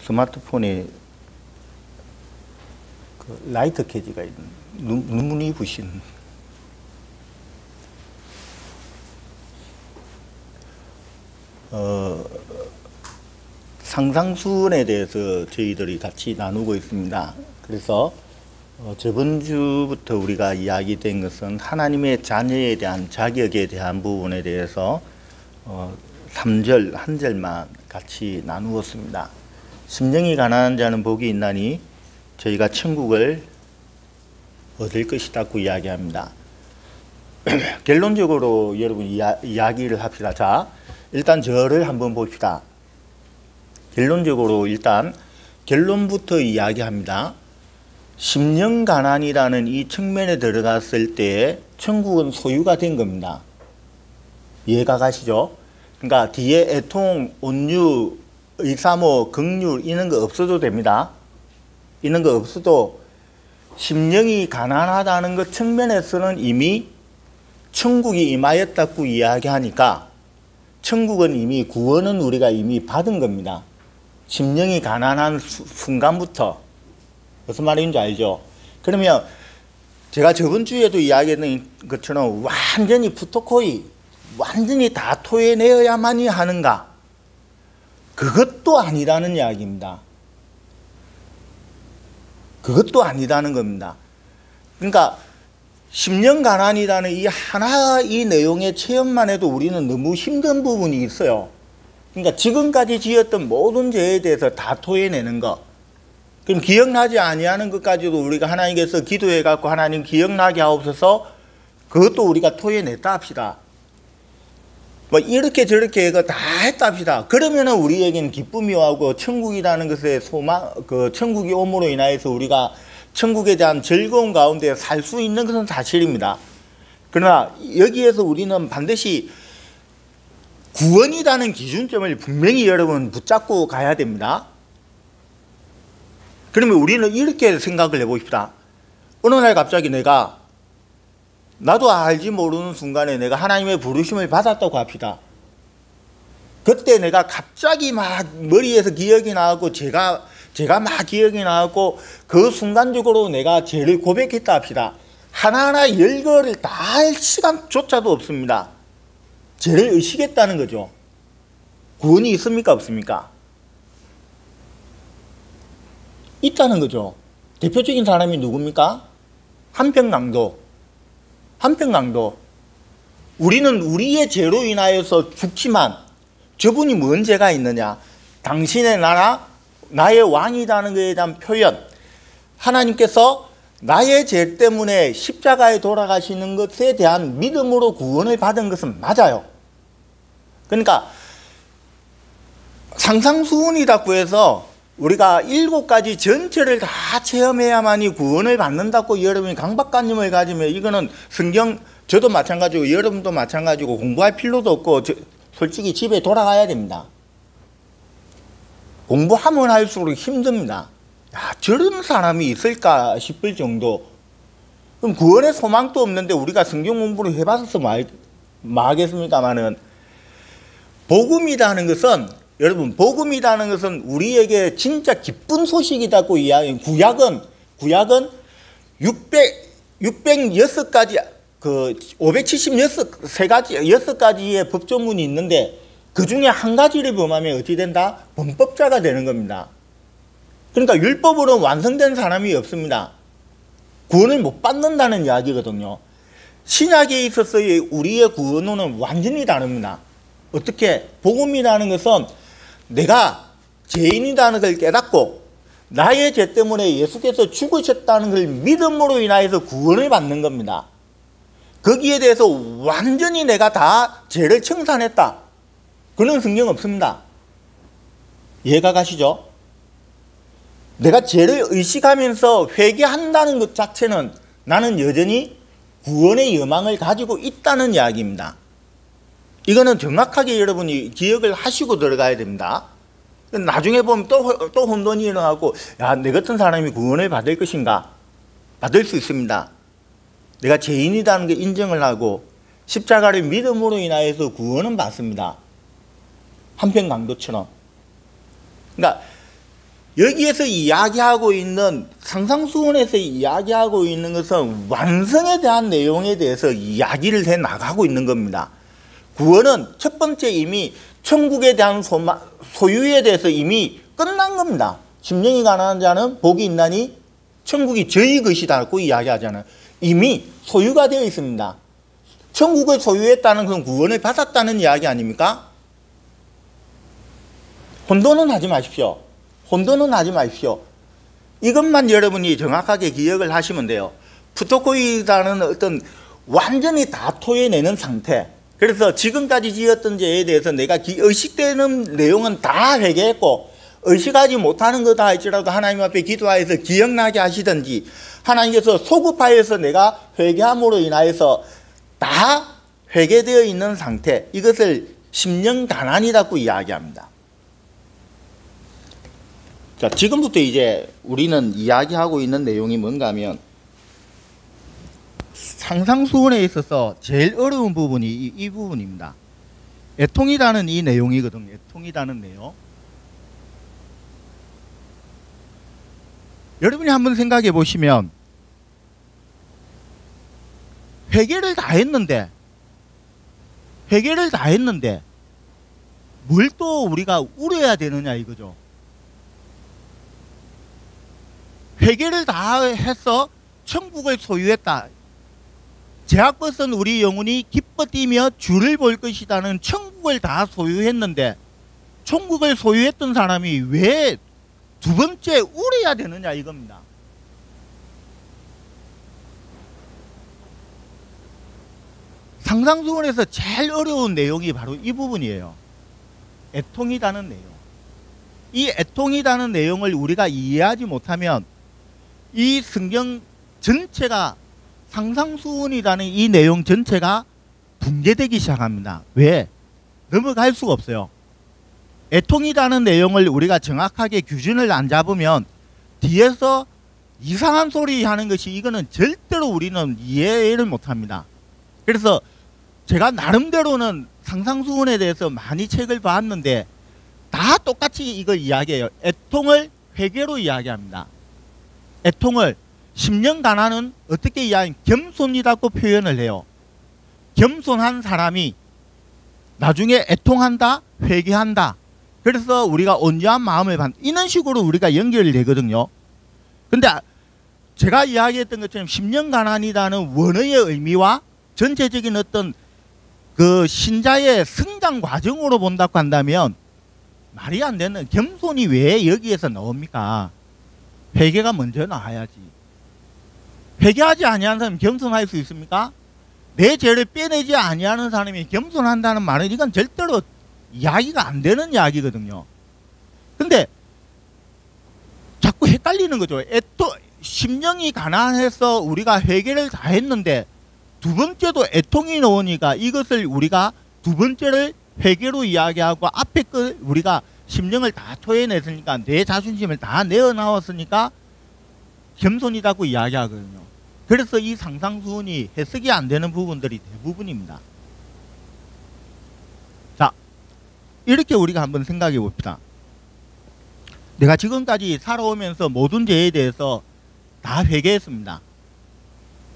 스마트폰에 그 라이트 켜지가 있는 눈이 부신. 상상수원에 대해서 저희들이 같이 나누고 있습니다. 그래서 저번 주부터 우리가 이야기된 것은 하나님의 자녀에 대한 자격에 대한 부분에 대해서 3절, 한 절만 같이 나누었습니다. 심령이 가난한 자는 복이 있나니 저희가 천국을 얻을 것이라고 이야기합니다. 결론적으로 여러분 이야기를 합시다. 자, 일단 저를 한번 봅시다. 결론적으로 일단 결론부터 이야기합니다. 심령 가난이라는 이 측면에 들어갔을 때 천국은 소유가 된 겁니다. 이해가 가시죠? 그러니까 뒤에 애통, 온유, 의사모, 긍휼 이런 거 없어도 됩니다. 이런 거 없어도 심령이 가난하다는 것 측면에서는 이미 천국이 임하였다고 이야기하니까 천국은 이미 구원은 우리가 이미 받은 겁니다. 심령이 가난한 순간부터. 무슨 말인지 알죠? 그러면 제가 저번 주에도 이야기했던 것처럼 완전히 푸토코이, 완전히 다 토해내어야만이 하는가? 그것도 아니라는 이야기입니다. 그것도 아니라는 겁니다. 그러니까 심령 가난이라는 이 하나 이 내용의 체험만 해도 우리는 너무 힘든 부분이 있어요. 그러니까 지금까지 지었던 모든 죄에 대해서 다 토해내는 것. 그럼 기억나지 아니하는 것까지도 우리가 하나님께서 기도해 갖고 하나님 기억나게 하옵소서, 그것도 우리가 토해냈다 합시다. 뭐 이렇게 저렇게 이거 다 했다 합시다. 그러면은 우리에게는 기쁨이 오고 천국이라는 것의 소망, 그 천국이 옴으로 인하여서 우리가 천국에 대한 즐거움 가운데 살 수 있는 것은 사실입니다. 그러나 여기에서 우리는 반드시 구원이라는 기준점을 분명히 여러분 붙잡고 가야 됩니다. 그러면 우리는 이렇게 생각을 해봅시다. 어느 날 갑자기 나도 알지 모르는 순간에 내가 하나님의 부르심을 받았다고 합시다. 그때 내가 갑자기 막 머리에서 기억이 나고 제가 막 기억이 나고 그 순간적으로 내가 죄를 고백했다 합시다. 하나하나 열거를 다 할 시간조차도 없습니다. 죄를 의식했다는 거죠. 구원이 있습니까 없습니까? 있다는 거죠. 대표적인 사람이 누굽니까? 한평강도. 우리는 우리의 죄로 인하여서 죽지만 저분이 뭔 죄가 있느냐? 당신의 나라, 나의 왕이라는 것에 대한 표현. 하나님께서 나의 죄 때문에 십자가에 돌아가시는 것에 대한 믿음으로 구원을 받은 것은 맞아요. 그러니까 상상수훈이라고 해서 우리가 7가지 전체를 다 체험해야만이 구원을 받는다고 여러분이 강박관념을 가지면 이거는 성경, 저도 마찬가지고 여러분도 마찬가지고 공부할 필요도 없고 솔직히 집에 돌아가야 됩니다. 공부하면 할수록 힘듭니다. 야, 저런 사람이 있을까 싶을 정도. 그럼 구원의 소망도 없는데 우리가 성경 공부를 해봐서 하겠습니까마는, 복음이라는 것은, 여러분, 복음이라는 것은 우리에게 진짜 기쁜 소식이라고 이야기해요. 구약은 606가지, 576가지의 법조문이 있는데 그 중에 한 가지를 범하면 어찌 된다? 범법자가 되는 겁니다. 그러니까 율법으로 완성된 사람이 없습니다. 구원을 못 받는다는 이야기거든요. 신약에 있어서의 우리의 구원은 완전히 다릅니다. 어떻게? 복음이라는 것은 내가 죄인이라는 걸 깨닫고 나의 죄 때문에 예수께서 죽으셨다는 걸 믿음으로 인하여서 구원을 받는 겁니다. 거기에 대해서 완전히 내가 다 죄를 청산했다. 그런 성경 없습니다. 이해가 가시죠? 내가 죄를 의식하면서 회개한다는 것 자체는 나는 여전히 구원의 여망을 가지고 있다는 이야기입니다. 이거는 정확하게 여러분이 기억을 하시고 들어가야 됩니다. 나중에 보면 또 혼돈이 일어나고, 야, 내 같은 사람이 구원을 받을 것인가? 받을 수 있습니다. 내가 죄인이라는 게 인정을 하고 십자가를 믿음으로 인하여서 구원은 받습니다. 한평강도처럼. 그러니까 여기에서 이야기하고 있는 상상수훈에서 이야기하고 있는 것은 완성에 대한 내용에 대해서 이야기를 해 나가고 있는 겁니다. 구원은 첫 번째 이미 천국에 대한 소유에 대해서 이미 끝난 겁니다. 심령이 가난한 자는 복이 있나니 천국이 저희 것이다고 이야기하잖아요. 이미 소유가 되어 있습니다. 천국을 소유했다는 건 구원을 받았다는 이야기 아닙니까? 혼돈은 하지 마십시오. 혼돈은 하지 마십시오. 이것만 여러분이 정확하게 기억을 하시면 돼요. 푸토코이라는 어떤 완전히 다 토해내는 상태. 그래서 지금까지 지었던 죄에 대해서 내가 의식되는 내용은 다 회개했고 의식하지 못하는 거다 할지라도 하나님 앞에 기도하여서 기억나게 하시든지 하나님께서 소급하여서 내가 회개함으로 인하여서 다 회개되어 있는 상태, 이것을 심령 가난이라고 이야기합니다. 자, 지금부터 이제 우리는 이야기하고 있는 내용이 뭔가 하면 상상수훈에 있어서 제일 어려운 부분이 이 부분입니다. 애통이라는 이 내용이거든요. 애통이라는 내용. 여러분이 한번 생각해 보시면 회개를 다 했는데 뭘 또 우리가 울어야 되느냐 이거죠. 회개를 다 해서 천국을 소유했다. 죄악벗은 우리 영혼이 기뻐 뛰며 주를 볼 것이라는 천국을 다 소유했는데 천국을 소유했던 사람이 왜 두 번째 울어야 되느냐 이겁니다. 상상수훈에서 제일 어려운 내용이 바로 이 부분이에요. 애통이라는 내용. 이 애통이라는 내용을 우리가 이해하지 못하면 이 성경 전체가 상상수훈이라는 이 내용 전체가 붕괴되기 시작합니다. 왜? 넘어갈 수가 없어요. 애통이라는 내용을 우리가 정확하게 기준을 안 잡으면 뒤에서 이상한 소리 하는 것이 이거는 절대로 우리는 이해를 못합니다. 그래서 제가 나름대로는 상상수훈에 대해서 많이 책을 봤는데 다 똑같이 이걸 이야기해요. 애통을 회개로 이야기합니다. 애통을 심령 가난은 어떻게 이야기하면 겸손이라고 표현을 해요. 겸손한 사람이 나중에 애통한다, 회개한다. 그래서 우리가 온유한 마음을 받는 이런 식으로 우리가 연결이 되거든요. 근데 제가 이야기했던 것처럼 심령 가난이라는 원어의 의미와 전체적인 어떤 그 신자의 성장 과정으로 본다고 한다면 말이 안 되는, 겸손이 왜 여기에서 나옵니까? 회개가 먼저 나와야지. 회개하지 아니하는 사람이 겸손할 수 있습니까? 내 죄를 빼내지 아니하는 사람이 겸손한다는 말은 이건 절대로 이야기가 안 되는 이야기거든요. 근데 자꾸 헷갈리는 거죠. 심령이 가난해서 우리가 회개를 다 했는데 두 번째도 애통이 나오니까 이것을 우리가 두 번째를 회개로 이야기하고 앞에 거 우리가 심령을 다 토해냈으니까 내 자존심을 다 내어나왔으니까 겸손이라고 이야기하거든요. 그래서 이 상상수훈이 해석이 안 되는 부분들이 대부분입니다. 자, 이렇게 우리가 한번 생각해 봅시다. 내가 지금까지 살아오면서 모든 죄에 대해서 다 회개했습니다.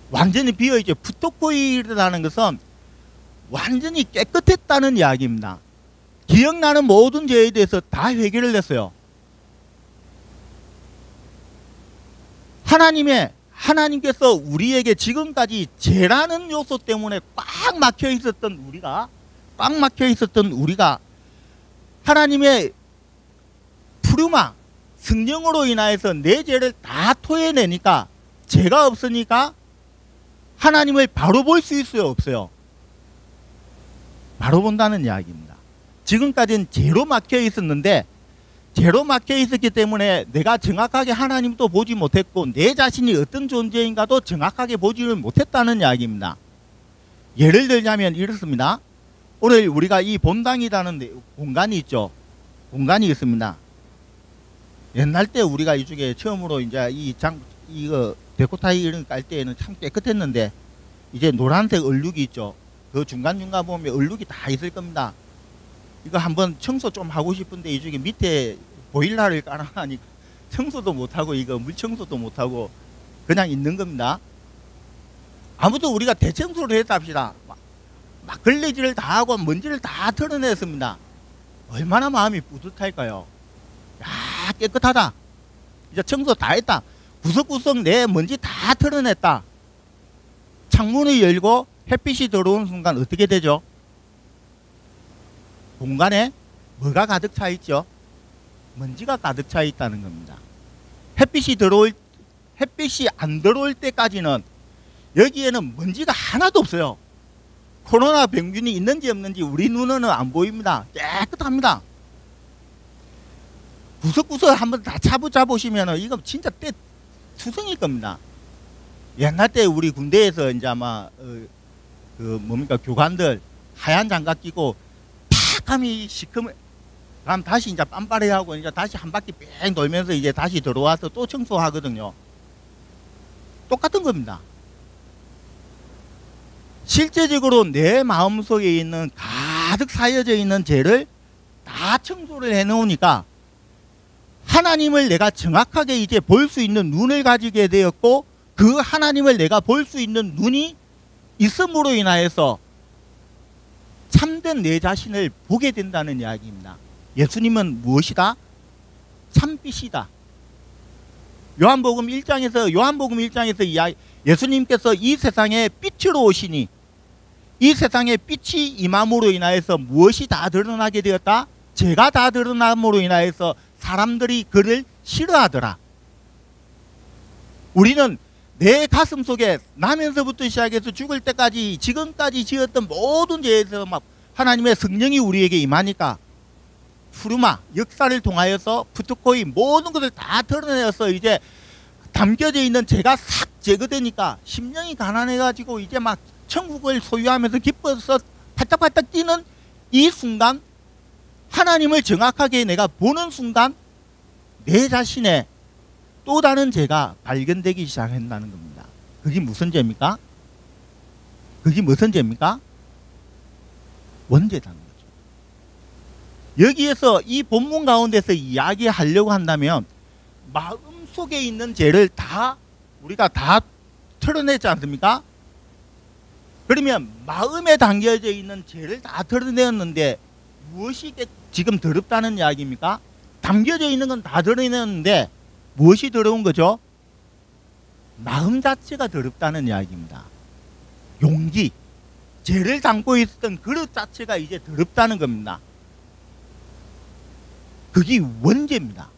완전히 비어있죠. 푸토코이라는 것은 완전히 깨끗했다는 이야기입니다. 기억나는 모든 죄에 대해서 다 회개를 했어요. 하나님께서 우리에게 지금까지 죄라는 요소 때문에 꽉 막혀 있었던 우리가 하나님의 푸르마 성령으로 인하여서 내 죄를 다 토해내니까 죄가 없으니까 하나님을 바로 볼 수 있어요, 없어요? 바로 본다는 이야기입니다. 지금까지는 죄로 막혀 있었는데 죄로 막혀 있었기 때문에 내가 정확하게 하나님도 보지 못했고 내 자신이 어떤 존재인가도 정확하게 보지를 못했다는 이야기입니다. 예를 들자면 이렇습니다. 오늘 우리가 이 본당이라는 공간이 있죠. 공간이 있습니다. 옛날 때 우리가 이쪽에 처음으로 이제 이거 데코타이 이런 깔 때에는 참 깨끗했는데 이제 노란색 얼룩이 있죠. 그 중간중간 보면 얼룩이 다 있을 겁니다. 이거 한번 청소 좀 하고 싶은데 이쪽에 밑에 보일러를 깔아놔니 청소도 못하고 이거 물청소도 못하고 그냥 있는 겁니다. 아무도 우리가 대청소를 했다 합시다. 막 걸레질을 다 하고 먼지를 다 털어냈습니다. 얼마나 마음이 뿌듯할까요? 야, 깨끗하다. 이제 청소 다 했다. 구석구석 내 먼지 다 털어냈다. 창문을 열고 햇빛이 들어오는 순간 어떻게 되죠? 공간에 뭐가 가득 차 있죠? 먼지가 가득 차 있다는 겁니다. 햇빛이 안 들어올 때까지는 여기에는 먼지가 하나도 없어요. 코로나 병균이 있는지 없는지 우리 눈에는 안 보입니다. 깨끗합니다. 구석구석 한번 다 잡아보시면 이거 진짜 때 투성일 겁니다. 옛날 때 우리 군대에서 이제 아마 교관들 하얀 장갑 끼고 탁 하면 시커먼 그럼 다시 이제 빰빠레 하고 이제 다시 한 바퀴 뺑 돌면서 이제 다시 들어와서 또 청소하거든요. 똑같은 겁니다. 실제적으로 내 마음속에 있는 가득 쌓여져 있는 죄를 다 청소를 해 놓으니까 하나님을 내가 정확하게 이제 볼 수 있는 눈을 가지게 되었고, 그 하나님을 내가 볼 수 있는 눈이 있음으로 인하여서 참된 내 자신을 보게 된다는 이야기입니다. 예수님은 무엇이다? 참빛이다. 요한복음 1장에서 예수님께서 이 세상에 빛으로 오시니 이 세상에 빛이 임함으로 인하여서 무엇이 다 드러나게 되었다? 죄가 다 드러남으로 인하여서 사람들이 그를 싫어하더라. 우리는 내 가슴 속에 나면서부터 시작해서 죽을 때까지 지금까지 지었던 모든 죄에서 막 하나님의 성령이 우리에게 임하니까 푸르마 역사를 통하여서 푸트코이 모든 것을 다 드러내서 이제 담겨져 있는 죄가 싹 제거되니까 심령이 가난해가지고 이제 막 천국을 소유하면서 기뻐서 팔딱팔딱 뛰는 이 순간, 하나님을 정확하게 내가 보는 순간 내 자신의 또 다른 죄가 발견되기 시작한다는 겁니다. 그게 무슨 죄입니까? 그게 무슨 죄입니까? 원죄라는 거죠. 여기에서 이 본문 가운데서 이야기하려고 한다면 마음속에 있는 죄를 다 우리가 다 털어내지 않습니까? 그러면 마음에 담겨져 있는 죄를 다 털어내었는데 무엇이 지금 더럽다는 이야기입니까? 담겨져 있는 건 다 털어내었는데 무엇이 더러운 거죠? 마음 자체가 더럽다는 이야기입니다. 용기, 죄를 담고 있었던 그릇 자체가 이제 더럽다는 겁니다. 그게 원죄입니다.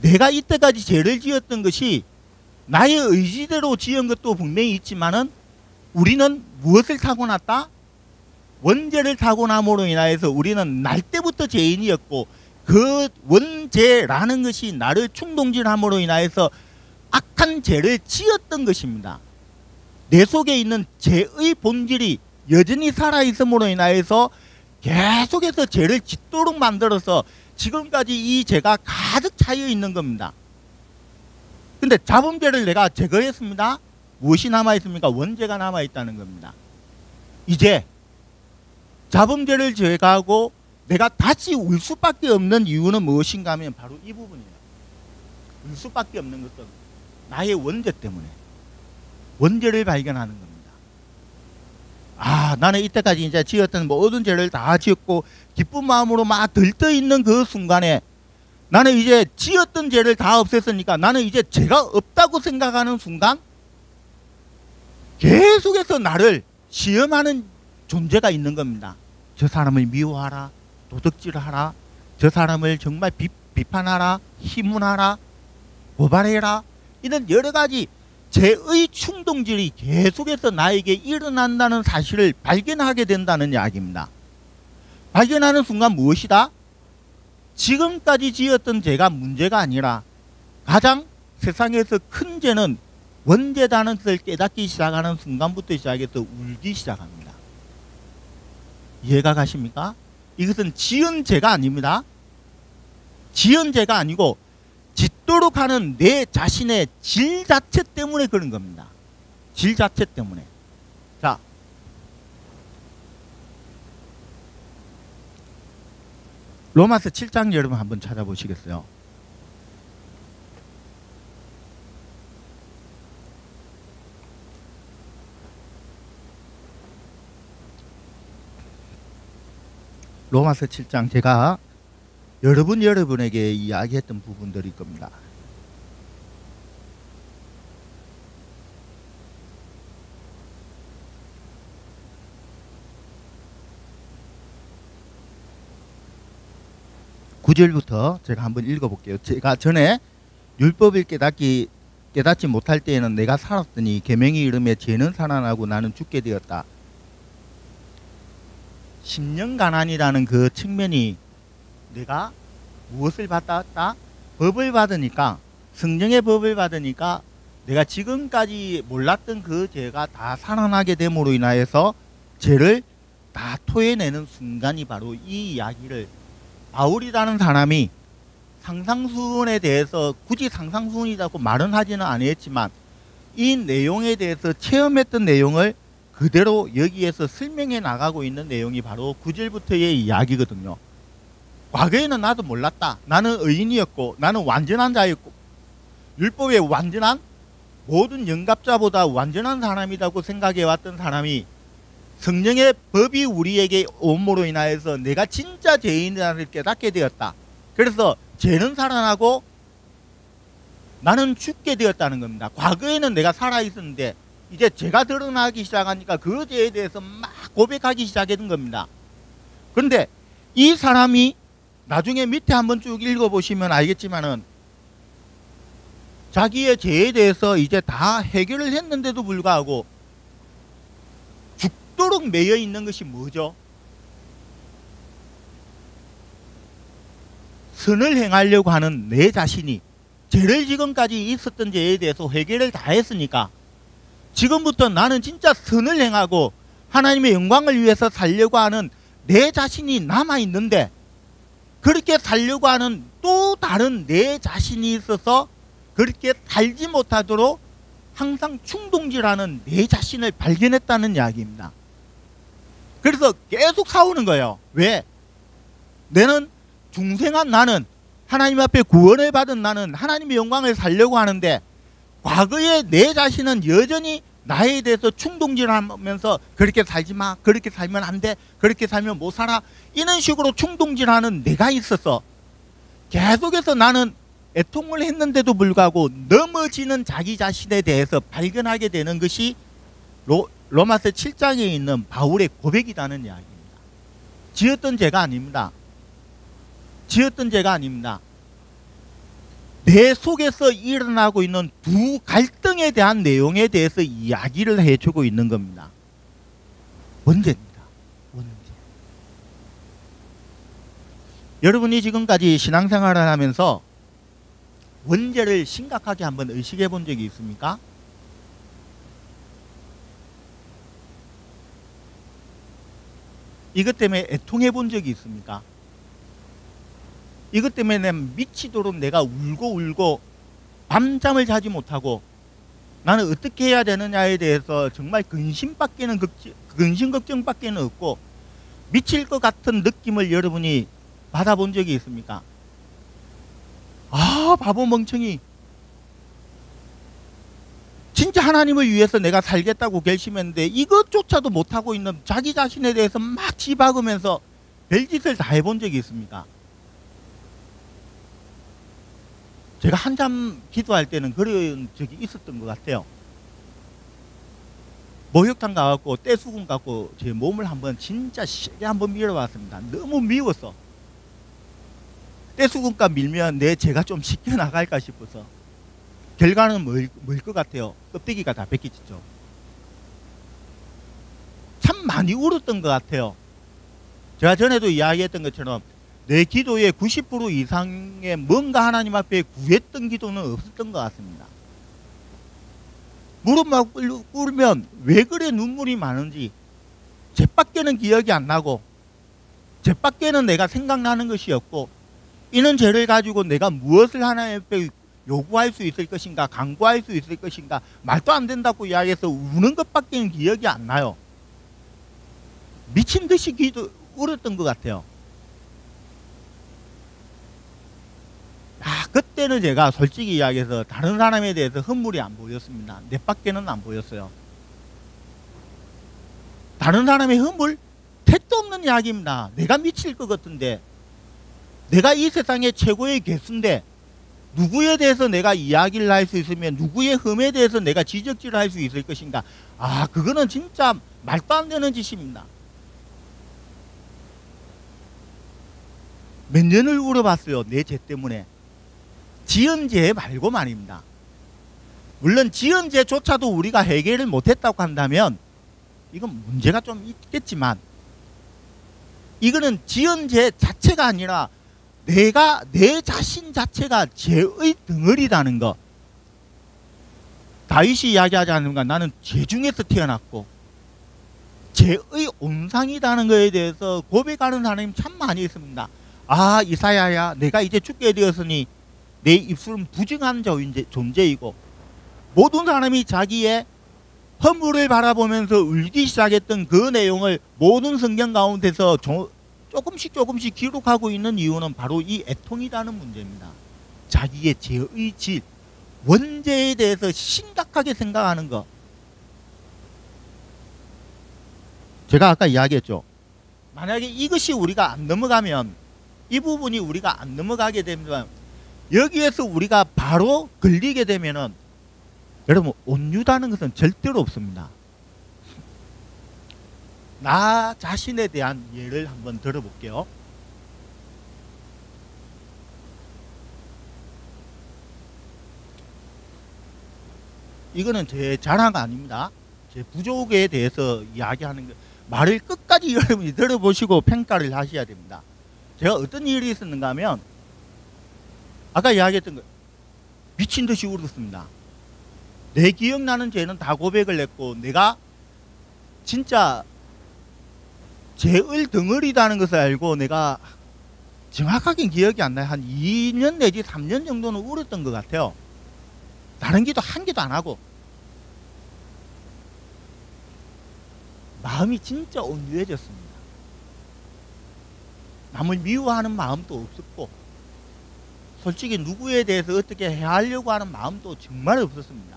내가 이때까지 죄를 지었던 것이 나의 의지대로 지은 것도 분명히 있지만은 우리는 무엇을 타고났다? 원죄를 타고남으로 인하여서 우리는 날 때부터 죄인이었고, 그 원죄라는 것이 나를 충동질함으로 인하여서 악한 죄를 지었던 것입니다. 내 속에 있는 죄의 본질이 여전히 살아있음으로 인하여서 계속해서 죄를 짓도록 만들어서 지금까지 이 죄가 가득 차여 있는 겁니다. 근데 자범죄를 내가 제거했습니다. 무엇이 남아있습니까? 원죄가 남아있다는 겁니다. 이제 자범죄를 제거하고 내가 다시 울 수밖에 없는 이유는 무엇인가 하면 바로 이 부분이에요. 울 수밖에 없는 것은 나의 원죄 때문에, 원죄를 발견하는 겁니다. 아, 나는 이때까지 이제 지었던 모든 죄를 다 지었고 기쁜 마음으로 막 들떠있는 그 순간에 나는 이제 지었던 죄를 다 없앴으니까 나는 이제 죄가 없다고 생각하는 순간 계속해서 나를 시험하는 존재가 있는 겁니다. 저 사람을 미워하라, 도둑질하라, 저 사람을 정말 비판하라, 희문하라, 고발해라, 이런 여러 가지 죄의 충동질이 계속해서 나에게 일어난다는 사실을 발견하게 된다는 이야기입니다. 발견하는 순간 무엇이다? 지금까지 지었던 죄가 문제가 아니라 가장 세상에서 큰 죄는 원죄라는 것을 깨닫기 시작하는 순간부터 시작해서 울기 시작합니다. 이해가 가십니까? 이것은 지은 죄가 아닙니다. 지은 죄가 아니고 짓도록 하는 내 자신의 질 자체 때문에 그런 겁니다. 질 자체 때문에. 자, 로마서 7장 여러분 한번 찾아보시겠어요? 로마서 7장 제가 여러분에게 이야기했던 부분들일 겁니다. (9절부터) 제가 한번 읽어볼게요. 제가 전에 율법을 깨닫지 못할 때에는 내가 살았더니 계명이 이름에 죄는 살아나고 나는 죽게 되었다. 10년 가난이라는 그 측면이 내가 무엇을 받았다? 법을 받으니까, 성령의 법을 받으니까 내가 지금까지 몰랐던 그 죄가 다 살아나게 됨으로 인하여서 죄를 다 토해내는 순간이 바로 이 이야기를 바울이라는 사람이 상상수훈에 대해서 굳이 상상수훈이라고 말은 하지는 않았지만 이 내용에 대해서 체험했던 내용을 그대로 여기에서 설명해 나가고 있는 내용이 바로 9절부터의 이야기거든요. 과거에는 나도 몰랐다. 나는 의인이었고 나는 완전한 자였고 율법의 완전한 모든 영갑자보다 완전한 사람이라고 생각해 왔던 사람이 성령의 법이 우리에게 온므로 인하여서 내가 진짜 죄인이라는 걸 깨닫게 되었다. 그래서 죄는 살아나고 나는 죽게 되었다는 겁니다. 과거에는 내가 살아있었는데 이제 죄가 드러나기 시작하니까 그 죄에 대해서 막 고백하기 시작했던 겁니다. 그런데 이 사람이 나중에 밑에 한번 쭉 읽어보시면 알겠지만은 자기의 죄에 대해서 이제 다 해결을 했는데도 불구하고 죽도록 매여 있는 것이 뭐죠? 선을 행하려고 하는 내 자신이 죄를 지금까지 있었던 죄에 대해서 해결을 다 했으니까 지금부터 나는 진짜 선을 행하고 하나님의 영광을 위해서 살려고 하는 내 자신이 남아있는데 그렇게 살려고 하는 또 다른 내 자신이 있어서 그렇게 살지 못하도록 항상 충동질하는 내 자신을 발견했다는 이야기입니다. 그래서 계속 싸우는 거예요. 왜? 나는 중생한 나는 하나님 앞에 구원을 받은 나는 하나님의 영광을 살려고 하는데 과거에 내 자신은 여전히 나에 대해서 충동질하면서 그렇게 살지 마, 그렇게 살면 안 돼, 그렇게 살면 못 살아, 이런 식으로 충동질하는 내가 있어서 계속해서 나는 애통을 했는데도 불구하고 넘어지는 자기 자신에 대해서 발견하게 되는 것이 로마서 7장에 있는 바울의 고백이라는 이야기입니다. 지었던 죄가 아닙니다. 지었던 죄가 아닙니다. 내 속에서 일어나고 있는 두 갈등에 대한 내용에 대해서 이야기를 해주고 있는 겁니다. 원죄입니다. 원죄. 여러분이 지금까지 신앙생활을 하면서 원죄를 심각하게 한번 의식해 본 적이 있습니까? 이것 때문에 애통해 본 적이 있습니까? 이것 때문에 미치도록 내가 울고 밤잠을 자지 못하고 나는 어떻게 해야 되느냐에 대해서 정말 근심 걱정밖에는 없고 미칠 것 같은 느낌을 여러분이 받아본 적이 있습니까? 아, 바보 멍청이. 진짜 하나님을 위해서 내가 살겠다고 결심했는데 이것조차도 못하고 있는 자기 자신에 대해서 막 지박으면서 별짓을 다 해본 적이 있습니까? 제가 한잠 기도할 때는 그런 적이 있었던 것 같아요. 목욕탕 가갖고 떼수건 갖고 제 몸을 한번 진짜 세게 한번 밀어봤습니다. 너무 미웠어. 떼수건과 밀면 내 죄가 좀 씻겨 나갈까 싶어서. 결과는 뭘 것 같아요? 껍데기가 다 벗겨지죠. 참 많이 울었던 것 같아요. 제가 전에도 이야기했던 것처럼 내 기도의 90% 이상의 뭔가 하나님 앞에 구했던 기도는 없었던 것 같습니다. 무릎 막 꿇으면 왜 그래 눈물이 많은지 죄밖에는 기억이 안 나고 죄밖에는 내가 생각나는 것이 없고 이런 죄를 가지고 내가 무엇을 하나님 앞에 요구할 수 있을 것인가, 강구할 수 있을 것인가, 말도 안 된다고 이야기해서 우는 것밖에는 기억이 안 나요. 미친 듯이 울었던 것 같아요. 그때는 제가 솔직히 이야기해서 다른 사람에 대해서 흠물이 안 보였습니다. 내 밖에는 안 보였어요. 다른 사람의 흠물 택도 없는 이야기입니다. 내가 미칠 것 같은데, 내가 이 세상의 최고의 괴수인데 누구에 대해서 내가 이야기를 할 수 있으면 누구의 흠에 대해서 내가 지적질을 할 수 있을 것인가. 그거는 진짜 말도 안 되는 짓입니다. 몇 년을 울어봤어요. 내 죄 때문에. 지은 죄 말고 말입니다. 물론 지은 죄조차도 우리가 해결을 못했다고 한다면 이건 문제가 좀 있겠지만, 이거는 지은 죄 자체가 아니라 내가 내 자신 자체가 죄의 덩어리라는 거. 다윗이 이야기하지 않는가, 나는 죄 중에서 태어났고 죄의 온상이라는 것에 대해서 고백하는 사람이 참 많이 있습니다. 이사야야, 내가 이제 죽게 되었으니 내 입술은 부정한 존재이고, 모든 사람이 자기의 허물을 바라보면서 울기 시작했던 그 내용을 모든 성경 가운데서 조금씩 기록하고 있는 이유는 바로 이 애통이라는 문제입니다. 자기의 죄의 질, 원죄에 대해서 심각하게 생각하는 것. 제가 아까 이야기했죠. 만약에 이것이 우리가 안 넘어가면, 이 부분이 우리가 안 넘어가게 되면, 여기에서 우리가 바로 걸리게 되면은, 여러분, 온유라는 것은 절대로 없습니다. 나 자신에 대한 예를 한번 들어볼게요. 이거는 제 자랑 아닙니다. 제 부족에 대해서 이야기하는 거, 말을 끝까지 여러분이 들어보시고 평가를 하셔야 됩니다. 제가 어떤 일이 있었는가 하면, 아까 이야기했던 거, 미친 듯이 울었습니다. 내 기억나는 죄는 다 고백을 했고, 내가 진짜 죄의 덩어리라는 것을 알고, 내가 정확하게 기억이 안 나요. 한 2년 내지 3년 정도는 울었던 것 같아요. 다른 기도 한 기도 안 하고. 마음이 진짜 온유해졌습니다. 남을 미워하는 마음도 없었고, 솔직히 누구에 대해서 어떻게 해하려고 하는 마음도 정말 없었습니다.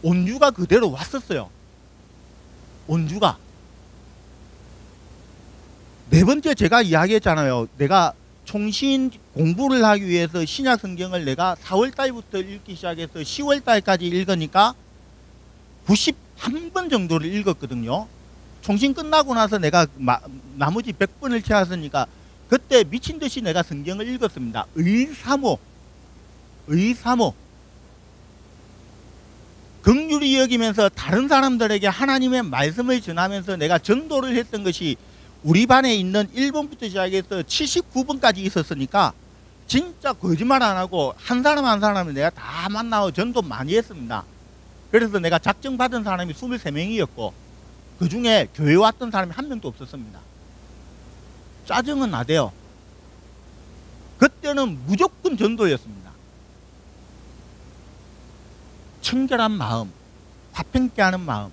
온유가 그대로 왔었어요. 온유가. 네 번째 제가 이야기했잖아요. 내가 총신 공부를 하기 위해서 신약 성경을 내가 4월 달부터 읽기 시작해서 10월 달까지 읽으니까 91번 정도를 읽었거든요. 총신 끝나고 나서 내가 나머지 100번을 채웠으니까 그때 미친 듯이 내가 성경을 읽었습니다. 의사모. 긍휼히 여기면서 다른 사람들에게 하나님의 말씀을 전하면서 내가 전도를 했던 것이 우리 반에 있는 1번부터 시작해서 79번까지 있었으니까 진짜 거짓말 안 하고 한 사람 한 사람을 내가 다 만나고 전도 많이 했습니다. 그래서 내가 작정 받은 사람이 23명이었고 그 중에 교회 왔던 사람이 한 명도 없었습니다. 짜증은 나대요. 그때는 무조건 전도였습니다. 청결한 마음, 화평케 하는 마음.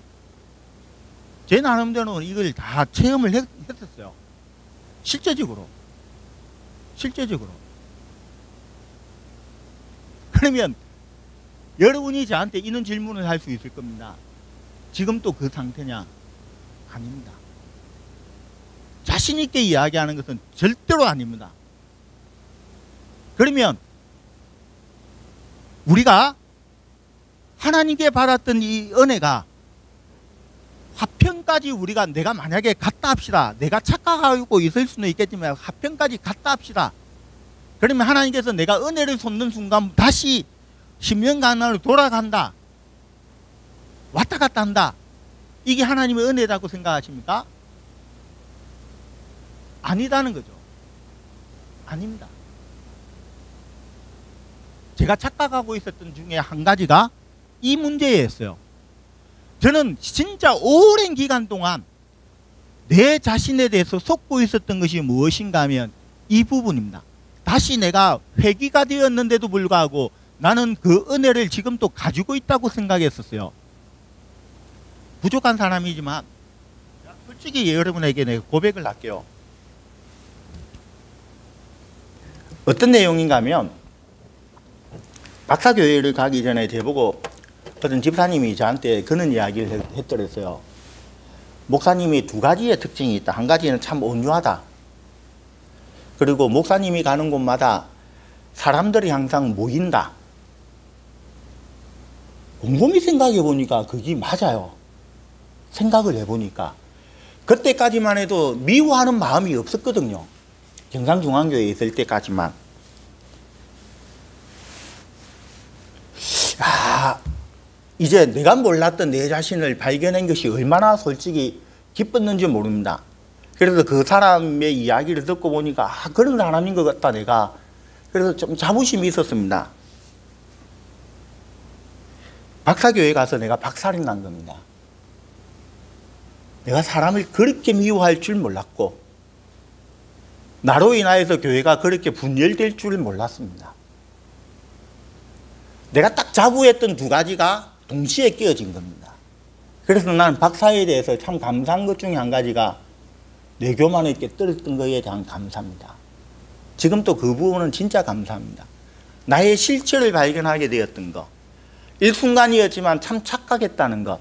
제 나름대로는 이걸 다 체험을 했었어요. 실제적으로. 그러면 여러분이 저한테 이런 질문을 할 수 있을 겁니다. 지금 또 그 상태냐? 아닙니다. 자신 있게 이야기하는 것은 절대로 아닙니다. 그러면 우리가 하나님께 받았던 이 은혜가 화평까지 우리가 내가 만약에 갔다 합시다. 내가 착각하고 있을 수는 있겠지만 화평까지 갔다 합시다. 그러면 하나님께서 내가 은혜를 솟는 순간 다시 10년간으로 돌아간다. 왔다 갔다 한다. 이게 하나님의 은혜라고 생각하십니까? 아니다는 거죠. 아닙니다. 제가 착각하고 있었던 중에 한 가지가 이 문제였어요. 저는 진짜 오랜 기간 동안 내 자신에 대해서 속고 있었던 것이 무엇인가 하면 이 부분입니다. 다시 내가 회귀가 되었는데도 불구하고 나는 그 은혜를 지금도 가지고 있다고 생각했었어요. 부족한 사람이지만 솔직히 여러분에게 내가 고백을 할게요. 어떤 내용인가 하면 박사교회를 가기 전에 저보고 어떤 집사님이 저한테 그런 이야기를 했더랬어요. 목사님이 두 가지의 특징이 있다. 한 가지는 참 온유하다. 그리고 목사님이 가는 곳마다 사람들이 항상 모인다. 곰곰이 생각해 보니까 그게 맞아요. 생각을 해보니까. 그때까지만 해도 미워하는 마음이 없었거든요. 경상중앙교회에 있을 때까지만. 이제 내가 몰랐던 내 자신을 발견한 것이 얼마나 솔직히 기뻤는지 모릅니다. 그래서 그 사람의 이야기를 듣고 보니까 그런 사람인 것 같다 내가. 그래서 좀 자부심이 있었습니다. 박사교회 가서 내가 박살이 난 겁니다. 내가 사람을 그렇게 미워할 줄 몰랐고 나로 인하여서 교회가 그렇게 분열될 줄 몰랐습니다. 내가 딱 자부했던 두 가지가 동시에 끼어진 겁니다. 그래서 나는 박사에 대해서 참 감사한 것 중에 한 가지가 내 교만을 깨뜨렸던 것에 대한 감사입니다. 지금도 그 부분은 진짜 감사합니다. 나의 실체를 발견하게 되었던 것. 일순간이었지만 참 착각했다는 것.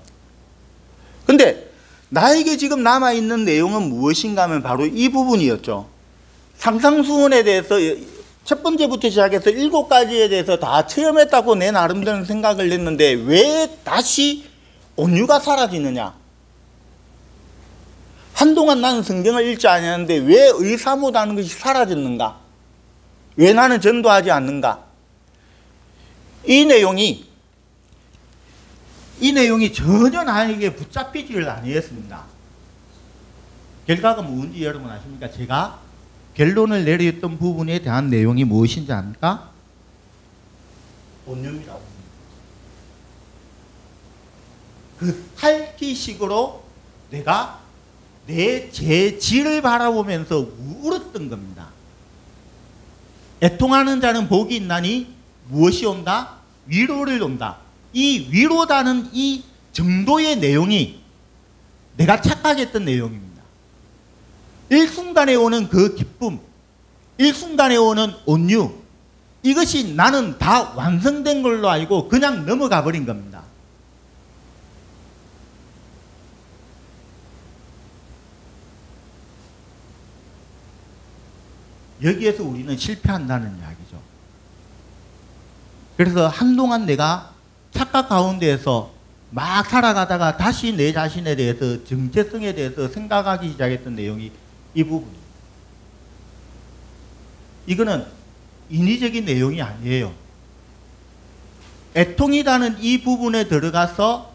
근데 나에게 지금 남아있는 내용은 무엇인가 하면 바로 이 부분이었죠. 상상수훈에 대해서 첫 번째부터 시작해서 7가지에 대해서 다 체험했다고 내 나름대로 생각을 했는데 왜 다시 온유가 사라지느냐. 한동안 나는 성경을 읽지 않았는데 왜 의사모다는 것이 사라졌는가. 왜 나는 전도하지 않는가. 이 내용이 전혀 나에게 붙잡히지를 아니했습니다. 결과가 뭔지 여러분 아십니까? 제가 결론을 내렸던 부분에 대한 내용이 무엇인지 압니까? 온유입니다. 그 탈기식으로 내가 내 재질을 바라보면서 울었던 겁니다. 애통하는 자는 복이 있나니 무엇이 온다? 위로를 온다. 이 위로다는 이 정도의 내용이 내가 착각했던 내용입니다. 일순간에 오는 그 기쁨, 일순간에 오는 온유, 이것이 나는 다 완성된 걸로 알고 그냥 넘어가 버린 겁니다. 여기에서 우리는 실패한다는 이야기죠. 그래서 한동안 내가 착각 가운데에서 막 살아가다가 다시 내 자신에 대해서 정체성에 대해서 생각하기 시작했던 내용이 이 부분입니다. 이거는 인위적인 내용이 아니에요. 애통이라는 이 부분에 들어가서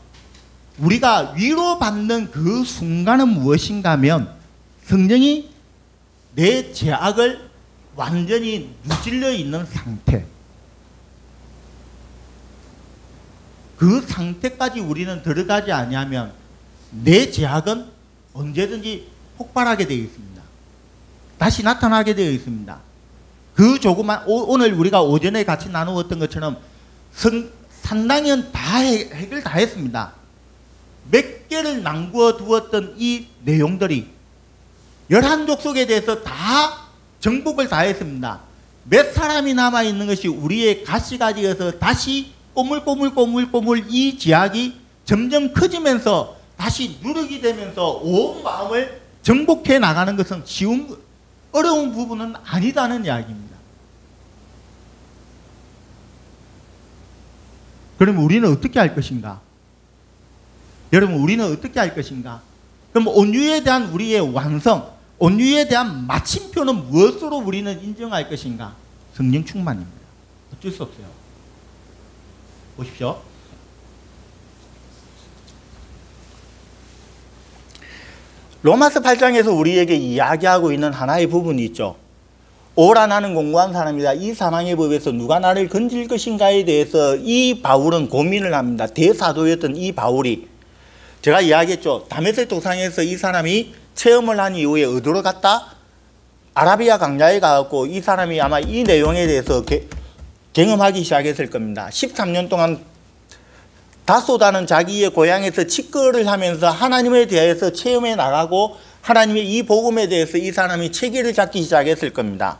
우리가 위로받는 그 순간은 무엇인가 하면 성령이 내 죄악을 완전히 무질러 있는 상태, 그 상태까지 우리는 들어가지 아니하면 내 죄악은 언제든지 폭발하게 되어 있습니다. 다시 나타나게 되어 있습니다. 그 조그만 오늘 우리가 오전에 같이 나누었던 것처럼 상당히 다 해결 다 했습니다. 몇 개를 남구어 두었던 이 내용들이 11족속에 대해서 다 정복을 다 했습니다. 몇 사람이 남아있는 것이 우리의 가시가 되어서 다시 꼬물꼬물 이 죄악이 점점 커지면서 다시 누르게 되면서 온 마음을 정복해 나가는 것은 어려운 부분은 아니다는 이야기입니다. 그럼 우리는 어떻게 할 것인가? 여러분, 우리는 어떻게 할 것인가? 그럼 온유에 대한 우리의 완성, 온유에 대한 마침표는 무엇으로 우리는 인정할 것인가? 성령 충만입니다. 어쩔 수 없어요. 보십시오. 로마서 8장에서 우리에게 이야기하고 있는 하나의 부분이 있죠. 오라 나는 공고한 사람이다. 이 사망의 법에서 누가 나를 건질 것인가에 대해서 이 바울은 고민을 합니다. 대사도였던 이 바울이. 제가 이야기했죠. 다메섹 도상에서 이 사람이 체험을 한 이후에 어디로 갔다? 아라비아 강야에 가갖고 이 사람이 아마 이 내용에 대해서 경험하기 시작했을 겁니다. 13년 동안 다소다는 자기의 고향에서 치과를 하면서 하나님에 대해서 체험해 나가고 하나님의 이 복음에 대해서 이 사람이 체계를 잡기 시작했을 겁니다.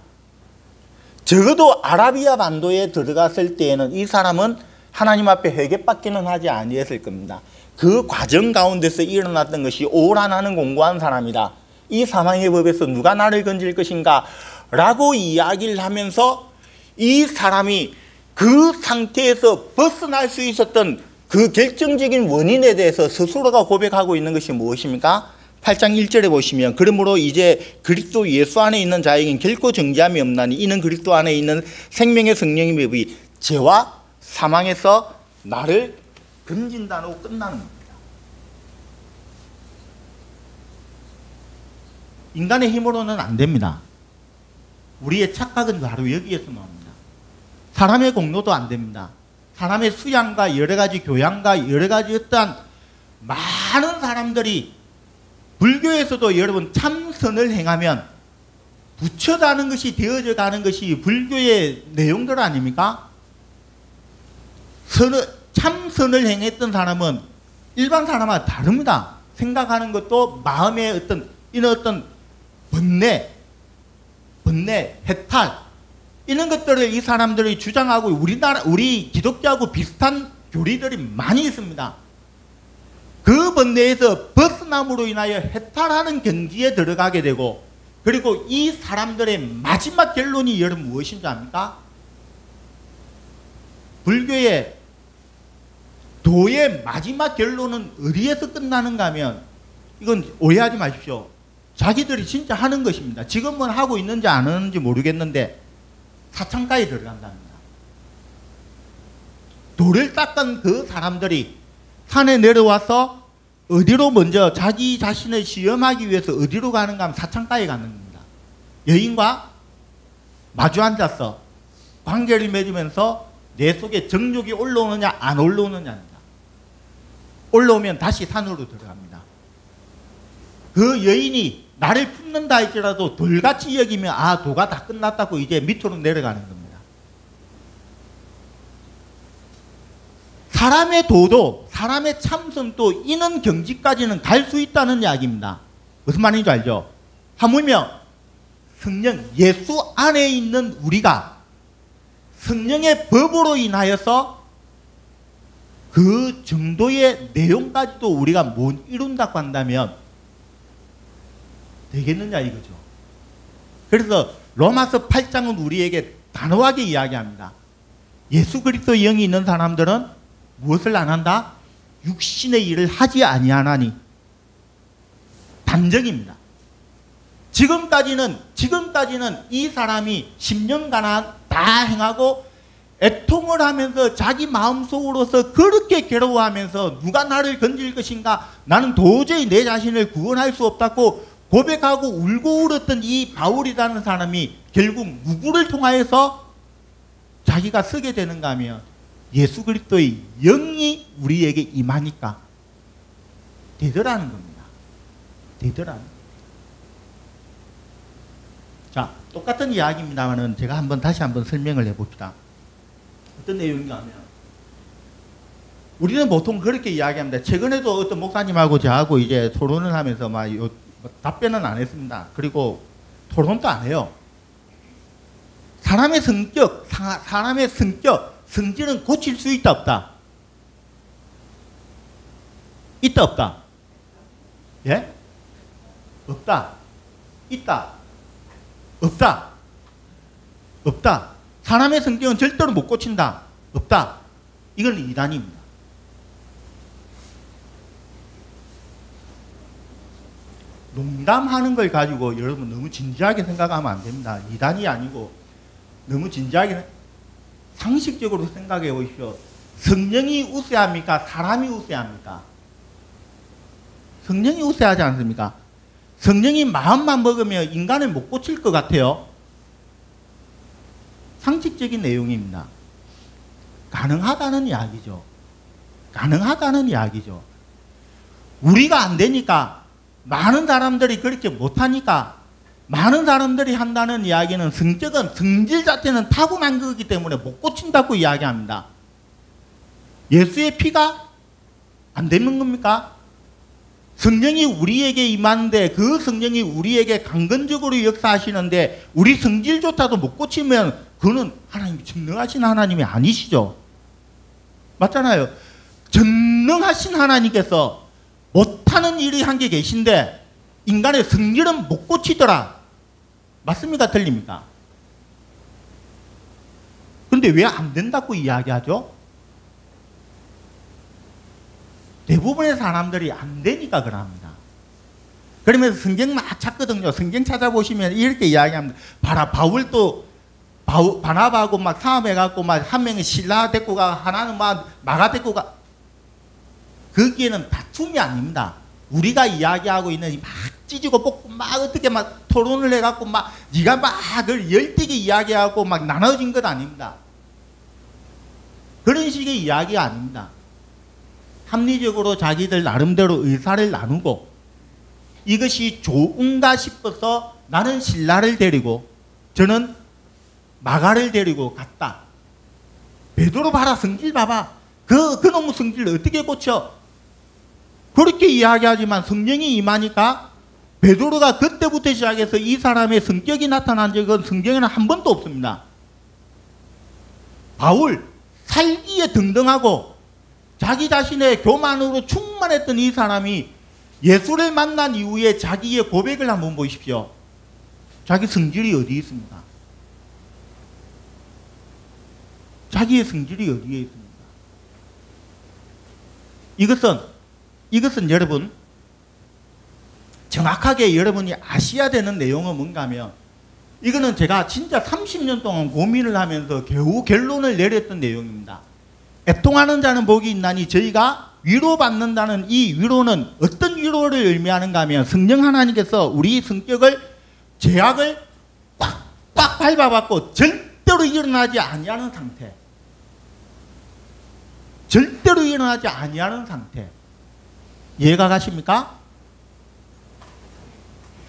적어도 아라비아 반도에 들어갔을 때에는 이 사람은 하나님 앞에 회개받기는 하지 아니했을 겁니다. 그 과정 가운데서 일어났던 것이 오라 나는 공고한 사람이다. 이 사망의 법에서 누가 나를 건질 것인가? 라고 이야기를 하면서 이 사람이 그 상태에서 벗어날 수 있었던 그 결정적인 원인에 대해서 스스로가 고백하고 있는 것이 무엇입니까? 8장 1절에 보시면 그러므로 이제 그리스도 예수 안에 있는 자에겐 결코 정죄함이 없나니 이는 그리스도 안에 있는 생명의 성령의 법이 죄와 사망에서 나를 건진다고 끝나는 겁니다. 인간의 힘으로는 안 됩니다. 우리의 착각은 바로 여기에서 나옵니다. 사람의 공로도 안 됩니다. 사람의 수양과 여러 가지 교양과 여러 가지 어떠한 많은 사람들이 불교에서도 여러분 참선을 행하면 부처다는 것이 되어져 가는 것이 불교의 내용들 아닙니까? 참선을 행했던 사람은 일반 사람과 다릅니다. 생각하는 것도 마음의 어떤 번뇌, 해탈 이런 것들을 이 사람들이 주장하고 우리 기독교하고 비슷한 교리들이 많이 있습니다. 그 번뇌에서 벗어남으로 인하여 해탈하는 경지에 들어가게 되고 그리고 이 사람들의 마지막 결론이 여러분 무엇인지 압니까? 불교의 도의 마지막 결론은 어디에서 끝나는가 하면 이건 오해하지 마십시오. 자기들이 진짜 하는 것입니다. 지금은 하고 있는지 안 하는지 모르겠는데 사창가에 들어간답니다. 돌을 닦은 그 사람들이 산에 내려와서 어디로 먼저 자기 자신을 시험하기 위해서 어디로 가는가 하면 사창가에 가는 겁니다. 여인과 마주 앉아서 관계를 맺으면서 내 속에 정욕이 올라오느냐 안 올라오느냐입니다. 올라오면 다시 산으로 들어갑니다. 그 여인이 나를 품는다 할지라도 돌같이 여기면 아 도가 다 끝났다고 이제 밑으로 내려가는 겁니다. 사람의 도도 사람의 참선도 이는 경지까지는 갈 수 있다는 이야기입니다. 무슨 말인지 알죠? 하물며 성령 예수 안에 있는 우리가 성령의 법으로 인하여서 그 정도의 내용까지도 우리가 못 이룬다고 한다면 되겠느냐 이거죠. 그래서 로마서 8장은 우리에게 단호하게 이야기합니다. 예수 그리스도 영이 있는 사람들은 무엇을 안 한다? 육신의 일을 하지 아니하나니. 단정입니다. 지금까지는 이 사람이 10년간 다 행하고 애통을 하면서 자기 마음속으로서 그렇게 괴로워하면서 누가 나를 건질 것인가? 나는 도저히 내 자신을 구원할 수 없다고 고백하고 울고 울었던 이 바울이라는 사람이 결국 누구를 통하여서 자기가 쓰게 되는가 하면 예수 그리스도의 영이 우리에게 임하니까 되더라는 겁니다. 되더라는 겁니다. 자, 똑같은 이야기입니다만은 제가 다시 한번 설명을 해봅시다. 어떤 내용인가 하면 우리는 보통 그렇게 이야기합니다. 최근에도 어떤 목사님하고 저하고 이제 토론을 하면서 답변은 안 했습니다. 그리고 토론도 안 해요. 사람의 성격, 성질은 고칠 수 있다 없다? 있다 없다? 예? 없다. 있다. 없다. 없다. 사람의 성격은 절대로 못 고친다. 없다. 이건 이단입니다. 농담하는 걸 가지고 여러분 너무 진지하게 생각하면 안 됩니다. 이단이 아니고 너무 진지하게 상식적으로 생각해 보십시오. 성령이 우세합니까? 사람이 우세합니까? 성령이 우세하지 않습니까? 성령이 마음만 먹으면 인간을 못 고칠 것 같아요. 상식적인 내용입니다. 가능하다는 이야기죠. 가능하다는 이야기죠. 우리가 안 되니까 많은 사람들이 그렇게 못하니까 많은 사람들이 한다는 이야기는 성질 자체는 타고난 거기 때문에 못 고친다고 이야기합니다. 예수의 피가 안 되는 겁니까? 성령이 우리에게 임하는데 그 성령이 우리에게 강건적으로 역사하시는데 우리 성질조차도 못 고치면 그는 하나님이 전능하신 하나님이 아니시죠. 맞잖아요. 전능하신 하나님께서 못하는 일이 한 게 계신데 인간의 성질은 못 고치더라. 맞습니까? 틀립니까? 그런데 왜 안 된다고 이야기하죠? 대부분의 사람들이 안 되니까 그럽니다. 그러면서 성경 막 찾거든요. 성경 찾아보시면 이렇게 이야기합니다. 봐라, 바울도 바나바하고 막 사업해갖고 막 한 명은 신라 데리고 가, 하나는 막 마가 데리고 가. 거기에는 다툼이 아닙니다. 우리가 이야기하고 있는 막 찢고 뽑고 막 어떻게 막 토론을 해갖고 막 네가 막 그걸 열띠게 이야기하고 막 나눠진 것 아닙니다. 그런 식의 이야기 아닙니다. 합리적으로 자기들 나름대로 의사를 나누고 이것이 좋은가 싶어서 나는 신라를 데리고 저는 마가를 데리고 갔다. 베드로 봐라, 성질 봐봐. 그놈의 성질을 어떻게 고쳐? 그렇게 이야기하지만 성령이 임하니까 베드로가 그때부터 시작해서 이 사람의 성격이 나타난 적은 성경에는 한 번도 없습니다. 바울, 살기에 등등하고 자기 자신의 교만으로 충만했던 이 사람이 예수를 만난 이후에 자기의 고백을 한번 보십시오. 자기 성질이 어디에 있습니까? 자기의 성질이 어디에 있습니까? 이것은 여러분 정확하게 여러분이 아셔야 되는 내용은 뭔가 하면 이거는 제가 진짜 30년 동안 고민을 하면서 겨우 결론을 내렸던 내용입니다. 애통하는 자는 복이 있나니 저희가 위로받는다는 이 위로는 어떤 위로를 의미하는가 하면 성령 하나님께서 우리 성격을 제약을 꽉꽉 밟아받고 절대로 일어나지 아니하는 상태. 절대로 일어나지 아니하는 상태. 이해가 가십니까?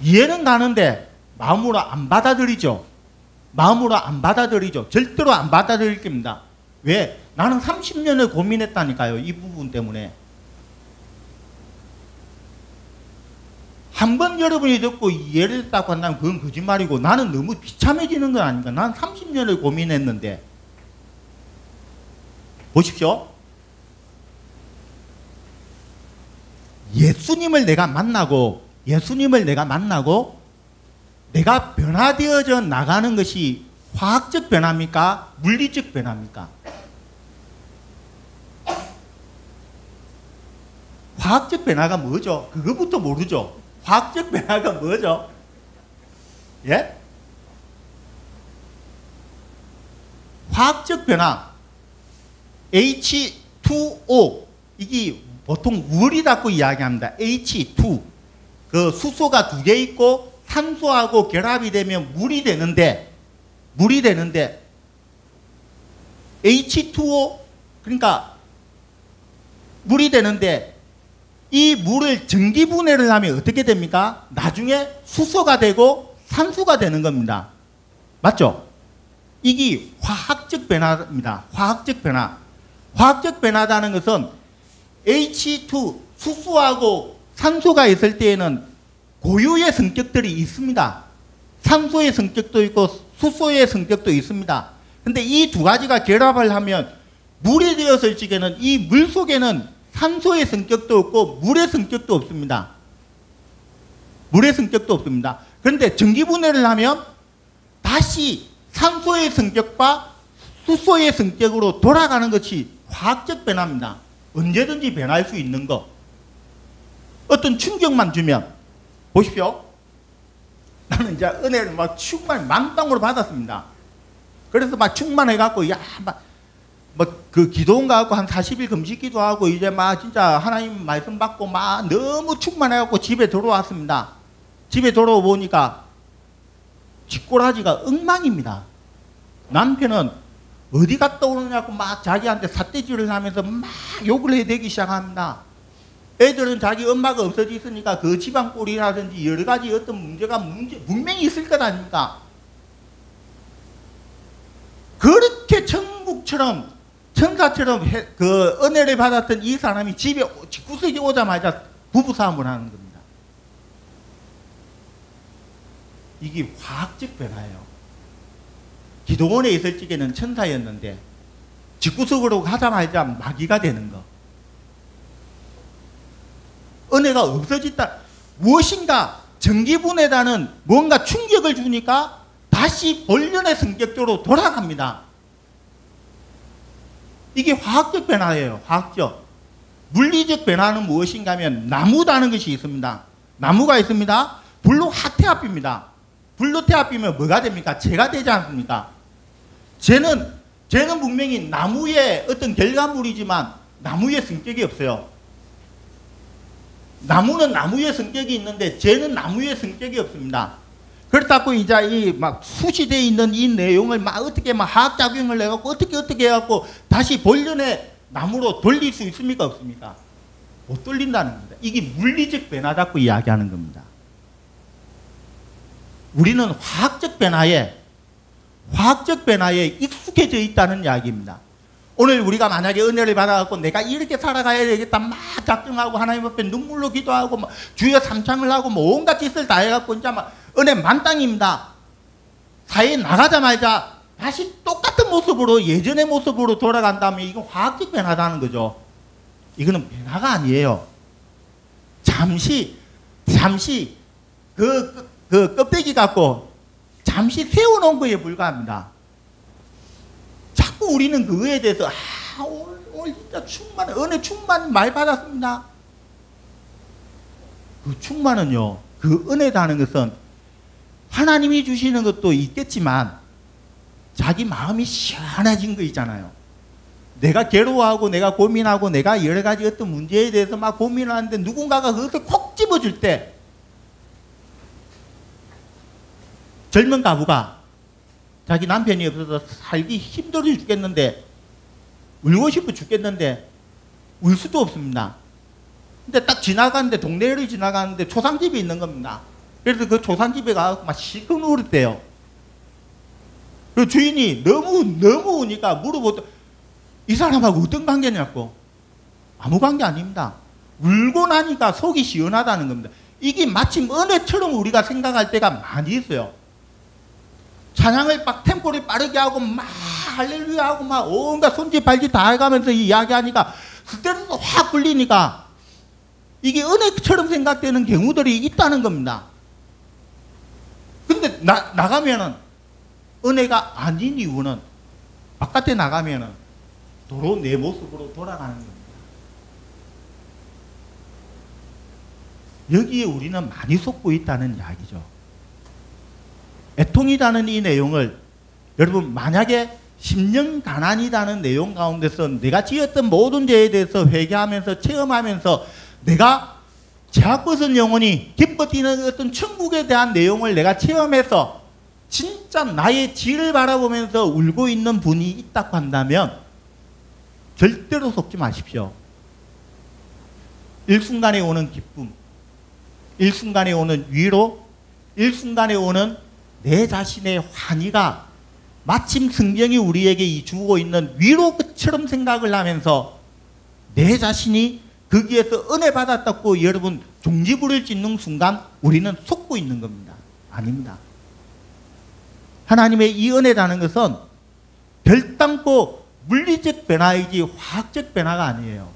이해는 가는데 마음으로 안 받아들이죠. 마음으로 안 받아들이죠. 절대로 안 받아들일 겁니다. 왜? 나는 30년을 고민했다니까요. 이 부분 때문에. 한 번 여러분이 듣고 이해를 했다고 한다면 그건 거짓말이고 나는 너무 비참해지는 건 아닌가. 난 30년을 고민했는데. 보십시오. 예수님을 내가 만나고 내가 변화되어져 나가는 것이 화학적 변화입니까? 물리적 변화입니까? 화학적 변화가 뭐죠? 그거부터 모르죠. 화학적 변화가 뭐죠? 예? 화학적 변화 H2O 이게 보통 물이라고 이야기합니다. H2 그 수소가 두 개 있고 산소하고 결합이 되면 물이 되는데 H2O 그러니까 물이 되는데 이 물을 전기분해를 하면 어떻게 됩니까? 나중에 수소가 되고 산소가 되는 겁니다. 맞죠? 이게 화학적 변화입니다. 화학적 변화. 화학적 변화라는 것은 H2 수소하고 산소가 있을 때에는 고유의 성격들이 있습니다. 산소의 성격도 있고 수소의 성격도 있습니다. 근데 이 두 가지가 결합을 하면 물이 되었을 적에는 이 물 속에는 산소의 성격도 없고 물의 성격도 없습니다. 물의 성격도 없습니다. 그런데 전기분해를 하면 다시 산소의 성격과 수소의 성격으로 돌아가는 것이 화학적 변화입니다. 언제든지 변할 수 있는 거. 어떤 충격만 주면 보십시오. 나는 이제 은혜를 막 충만 만땅으로 받았습니다. 그래서 막 충만해갖고 그 기도원 가갖고 한 40일 금식 기도하고 이제 막 진짜 하나님 말씀 받고 막 너무 충만해갖고 집에 들어왔습니다. 집에 들어오니까 뒷꼬라지가 엉망입니다. 남편은 어디 갔다 오느냐고 막 자기한테 삿대질을 하면서 막 욕을 해대기 시작합니다. 애들은 자기 엄마가 없어져 있으니까 그 집안 꼴이라든지 여러 가지 어떤 문제가 분명히 있을 것 아닙니까? 그렇게 천국처럼 천사처럼 그 은혜를 받았던 이 사람이 집에 집구석에 오자마자 부부싸움을 하는 겁니다. 이게 화학적 변화예요. 기도원에 있을 적에는 천사였는데 집구석으로 가자마자 마귀가 되는 거. 은혜가 없어졌다. 무엇인가 정기분에다는 뭔가 충격을 주니까 다시 본연의 성격대로 돌아갑니다. 이게 화학적 변화예요. 화학적. 물리적 변화는 무엇인가 하면 나무라는 것이 있습니다. 나무가 있습니다. 불로 화태합입니다. 불로 태합이면 뭐가 됩니까? 재가 되지 않습니까? 재는 분명히 나무의 어떤 결과물이지만 나무의 성격이 없어요. 나무는 나무의 성격이 있는데 재는 나무의 성격이 없습니다. 그렇다고 이제 이 막 수시되어 있는 이 내용을 막 어떻게 막 화학작용을 해갖고 어떻게 해갖고 다시 본연의 나무로 돌릴 수 있습니까? 없습니까? 못 돌린다는 겁니다. 이게 물리적 변화라고 이야기하는 겁니다. 우리는 화학적 변화에 익숙해져 있다는 이야기입니다. 오늘 우리가 만약에 은혜를 받아갖고 내가 이렇게 살아가야 되겠다 막 작정하고 하나님 앞에 눈물로 기도하고 막 주여 삼창을 하고 뭐 온갖 짓을 다 해갖고 이제 막 은혜 만땅입니다. 사회에 나가자마자 다시 똑같은 모습으로 예전의 모습으로 돌아간다면 이건 화학적 변화라는 거죠. 이거는 변화가 아니에요. 잠시 그 껍데기 갖고 잠시 세워놓은 거에 불과합니다. 자꾸 우리는 그거에 대해서 오늘 진짜 은혜 충만 많이 받았습니다. 그 충만은요, 그 은혜라는 것은 하나님이 주시는 것도 있겠지만 자기 마음이 시원해진 거 있잖아요. 내가 괴로워하고 내가 고민하고 내가 여러 가지 어떤 문제에 대해서 막 고민하는데 누군가가 그것을 콕 집어줄 때 젊은 가부가 자기 남편이 없어서 살기 힘들어 죽겠는데 울고 싶어 죽겠는데 울 수도 없습니다. 근데 딱 지나가는데 동네를 지나가는데 초상집이 있는 겁니다. 그래서 그 초상집에 가서 막 실컷 울었대요. 그 주인이 너무 우니까 물어보더 이 사람하고 어떤 관계냐고. 아무 관계 아닙니다. 울고 나니까 속이 시원하다는 겁니다. 이게 마침 은혜처럼 우리가 생각할 때가 많이 있어요. 찬양을 막 템포를 빠르게 하고 막 할렐루야 하고 막 온갖 손짓 발짓 다 해가면서 이야기하니까 그때는 확 불리니까 이게 은혜처럼 생각되는 경우들이 있다는 겁니다. 근데 나가면은 은혜가 아닌 이유는 바깥에 나가면은 도로 내 모습으로 돌아가는 겁니다. 여기에 우리는 많이 속고 있다는 이야기죠. 애통이라는 이 내용을 여러분 만약에 10년 가난이라는 내용 가운데서 내가 지었던 모든 죄에 대해서 회개하면서 체험하면서 내가 죄악 벗은 영혼이 기뻐 뛰는 어떤 천국에 대한 내용을 내가 체험해서 진짜 나의 지를 바라보면서 울고 있는 분이 있다고 한다면 절대로 속지 마십시오. 일순간에 오는 기쁨, 일순간에 오는 위로, 일순간에 오는 내 자신의 환희가 마침 성경이 우리에게 주고 있는 위로처럼 생각을 하면서 내 자신이 거기에서 은혜 받았다고 여러분 종지부를 짓는 순간 우리는 속고 있는 겁니다. 아닙니다. 하나님의 이 은혜라는 것은 별당코 물리적 변화이지 화학적 변화가 아니에요.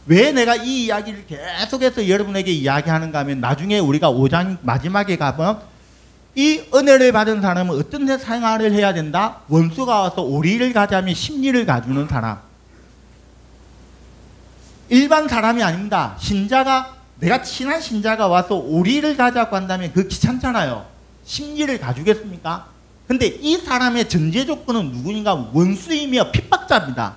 왜 내가 이 이야기를 계속해서 여러분에게 이야기하는가 하면 나중에 우리가 5장 마지막에 가면 이 은혜를 받은 사람은 어떤 생활을 해야 된다? 원수가 와서 오리를 가자면 십리를 가주는 사람. 일반 사람이 아닙니다. 신자가, 내가 친한 신자가 와서 오리를 가자고 한다면 그거 귀찮잖아요. 십리를 가주겠습니까? 근데 이 사람의 전제 조건은 누구인가? 원수이며 핍박자입니다.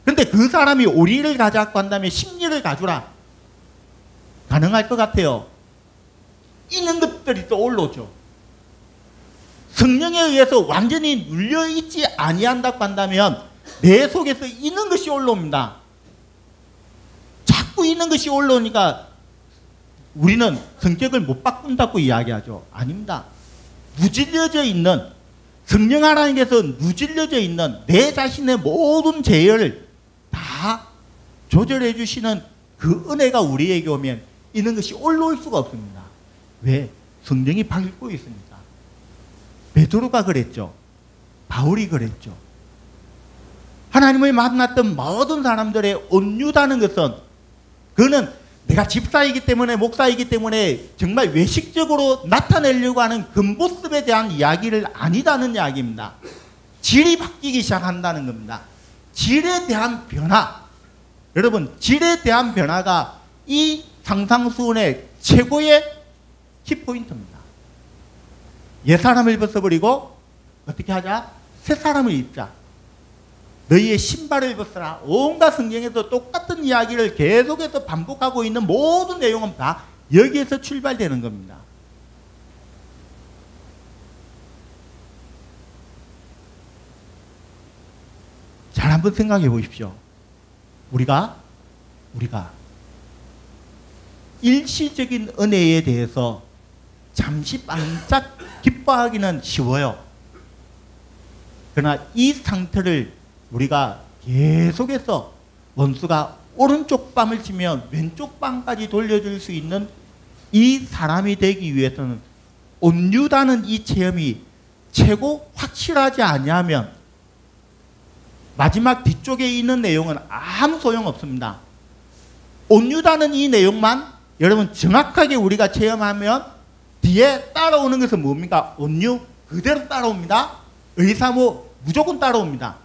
근데 그 사람이 오리를 가자고 한다면 십리를 가주라. 가능할 것 같아요. 있는 것들이 또 올라오죠. 성령에 의해서 완전히 눌려있지 아니한다고 한다면 내 속에서 있는 것이 올라옵니다. 자꾸 있는 것이 올라오니까 우리는 성격을 못 바꾼다고 이야기하죠. 아닙니다. 누질려져 있는, 성령 하나님께서 누질려져 있는 내 자신의 모든 죄를 다 조절해 주시는 그 은혜가 우리에게 오면 있는 것이 올라올 수가 없습니다. 왜? 성령이 밟고 있으니까. 베드로가 그랬죠. 바울이 그랬죠. 하나님을 만났던 모든 사람들의 온유다는 것은 그는 내가 집사이기 때문에 목사이기 때문에 정말 외식적으로 나타내려고 하는 그 모습에 대한 이야기를 아니다는 이야기입니다. 질이 바뀌기 시작한다는 겁니다. 질에 대한 변화. 여러분, 질에 대한 변화가 이 상상수훈의 최고의 키포인트입니다. 옛 사람을 벗어버리고 어떻게 하자? 새 사람을 입자. 너희의 신발을 벗어라. 온갖 성경에서 똑같은 이야기를 계속해서 반복하고 있는 모든 내용은 다 여기에서 출발되는 겁니다. 잘 한번 생각해 보십시오. 우리가 일시적인 은혜에 대해서 잠시 반짝 기뻐하기는 쉬워요. 그러나 이 상태를 우리가 계속해서 원수가 오른쪽 뺨을 치면 왼쪽 뺨까지 돌려줄 수 있는 이 사람이 되기 위해서는 온유다는 이 체험이 최고 확실하지 아니하면 마지막 뒤쪽에 있는 내용은 아무 소용없습니다. 온유다는 이 내용만 여러분 정확하게 우리가 체험하면 뒤에 따라오는 것은 뭡니까? 온유 그대로 따라옵니다. 의사모 무조건 따라옵니다.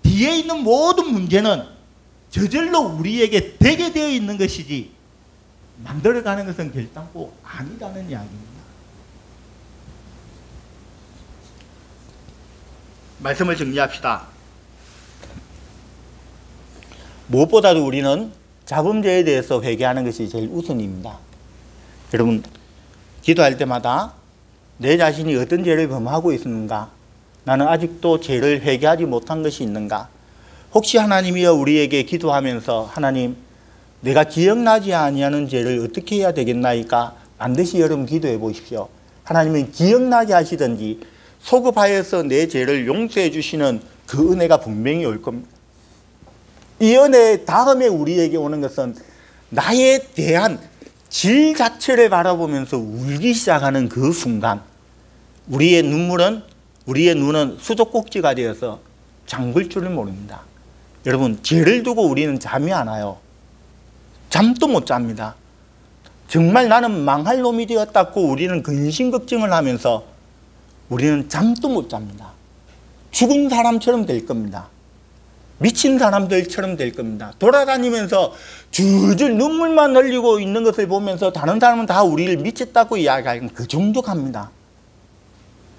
뒤에 있는 모든 문제는 저절로 우리에게 되게 되어 있는 것이지 만들어가는 것은 결단코 아니다는 이야기입니다. 말씀을 정리합시다. 무엇보다도 우리는 자범죄에 대해서 회개하는 것이 제일 우선입니다. 여러분, 기도할 때마다 내 자신이 어떤 죄를 범하고 있는가? 나는 아직도 죄를 회개하지 못한 것이 있는가? 혹시 하나님이여 우리에게 기도하면서 하나님, 내가 기억나지 아니하는 죄를 어떻게 해야 되겠나이까? 반드시 여러분 기도해 보십시오. 하나님은 기억나게 하시든지 소급하여서 내 죄를 용서해 주시는 그 은혜가 분명히 올 겁니다. 이 은혜 다음에 우리에게 오는 것은 나에 대한 질 자체를 바라보면서 울기 시작하는 그 순간 우리의 눈은 수도꼭지가 되어서 잠글 줄을 모릅니다. 여러분, 죄를 두고 우리는 잠이 안 와요. 잠도 못 잡니다. 정말 나는 망할 놈이 되었다고 우리는 근심걱정을 하면서 우리는 잠도 못 잡니다. 죽은 사람처럼 될 겁니다. 미친 사람들처럼 될 겁니다. 돌아다니면서 줄줄 눈물만 흘리고 있는 것을 보면서 다른 사람은 다 우리를 미쳤다고 이야기하는 그 정도 갑니다.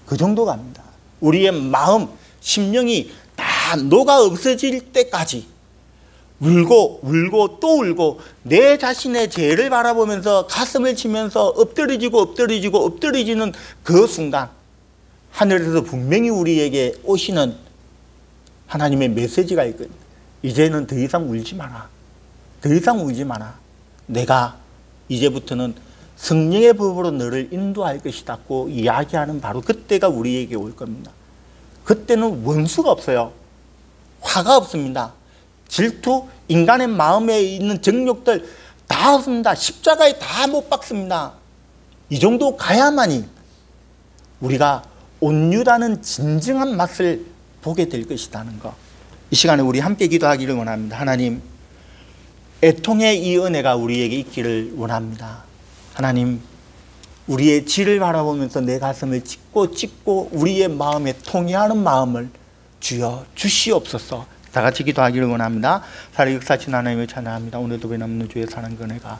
그 정도 갑니다. 우리의 마음, 심령이 다 녹아 없어질 때까지 울고 또 울고 내 자신의 죄를 바라보면서 가슴을 치면서 엎드러지는 그 순간 하늘에서 분명히 우리에게 오시는 하나님의 메시지가 있거든요. 이제는 더 이상 울지 마라. 더 이상 울지 마라. 내가 이제부터는 성령의 법으로 너를 인도할 것이다고 이야기하는 바로 그때가 우리에게 올 겁니다. 그때는 원수가 없어요. 화가 없습니다. 질투, 인간의 마음에 있는 정욕들 다 없습니다. 십자가에 다 못 박습니다. 이 정도 가야만이 우리가 온유라는 진정한 맛을 보게 될 것이라는 것. 이 시간에 우리 함께 기도하기를 원합니다. 하나님, 애통의 이 은혜가 우리에게 있기를 원합니다. 하나님, 우리의 질을 바라보면서 내 가슴을 찢고 우리의 마음에 통해하는 마음을 주여 주시옵소서. 다 같이 기도하기를 원합니다. 살아 역사하신 하나님을 찬양합니다. 오늘도 변함없는 주의 사랑과 은혜가